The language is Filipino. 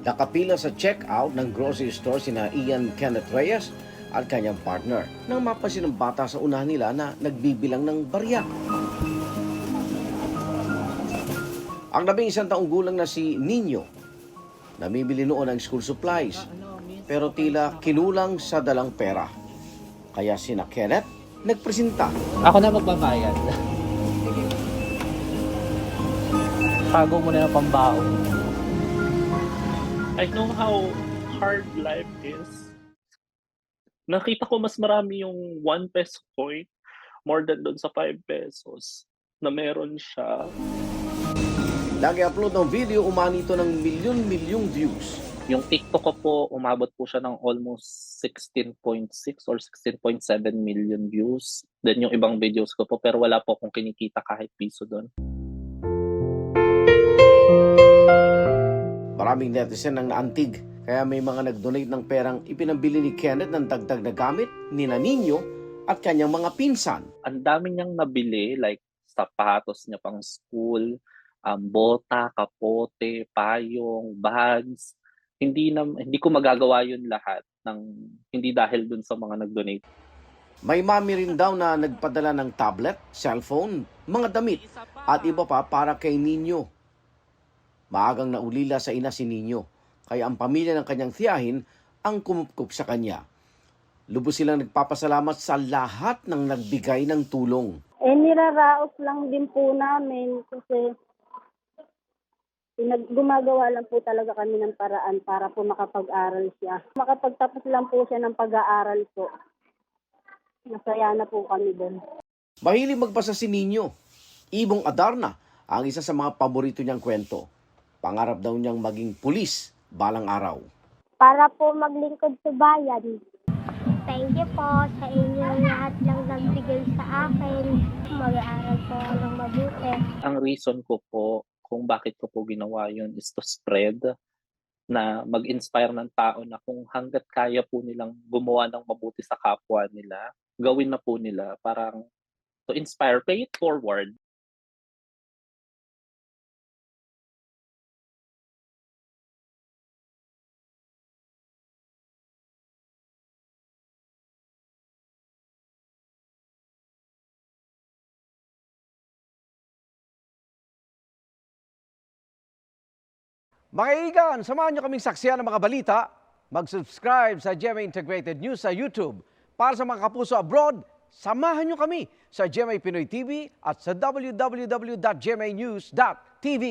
Nakapila sa check-out ng grocery store sina Ian Kenneth Reyes at kanyang partner nang mapansin ng bata sa unahan nila na nagbibilang ng barya. Ang 11 taong gulang na si Nino, namimili noon ng school supplies, pero tila kinulang sa dalang pera. Kaya sina Kenneth nagpresenta. Ako na magbabayad. Tago mo na yung pambaon. I know how hard life is. Nakita ko mas marami yung 1 peso coin more than doon sa 5 pesos na meron siya. Nag-upload ng video, umani ito ng milyon-milyong views. Yung TikTok ko po, umabot po siya ng almost 16.6 or 16.7 million views. Then yung ibang videos ko po, pero wala po akong kinikita kahit piso doon. Maraming netizen ang naantig, kaya may mga nag-donate ng perang ipinambili ni Kenneth ng dagdag na gamit ni Nino at kanyang mga pinsan. Ang dami niyang nabili, like sapatos niya pang school, bota, kapote, payong, bags. Hindi ko magagawa yun lahat hindi dahil dun sa mga nag-donate. May mami rin daw na nagpadala ng tablet, cellphone, mga damit at iba pa para kay Nino. Maagang naulila sa ina si Nino, kaya ang pamilya ng kanyang tiyahin ang kumupkup sa kanya. Lubos silang nagpapasalamat sa lahat ng nagbigay ng tulong. Niraraos lang din po namin kasi gumagawa lang po talaga kami ng paraan para po makapag-aral siya. Makapagtapos lang po siya ng pag-aaral po. Masaya na po kami doon. Mahilig magbasa si Nino. Ibong Adarna ang isa sa mga paborito niyang kwento. Pangarap daw niyang maging pulis balang araw. Para po maglingkod sa bayan. Thank you po sa inyong lahat ng nagbigay sa akin. Mag-aaral po ako ng mabuti. Ang reason ko po kung bakit ko po ginawa yun is to spread, na mag-inspire ng tao na kung hanggat kaya po nilang gumawa ng mabuti sa kapwa nila, gawin na po nila, parang to inspire, pay it forward. Mga kaibigan, samahan niyo kaming saksiyan ng mga balita. Mag-subscribe sa GMA Integrated News sa YouTube. Para sa mga kapuso abroad, samahan niyo kami sa GMA Pinoy TV at sa www.gmanews.tv.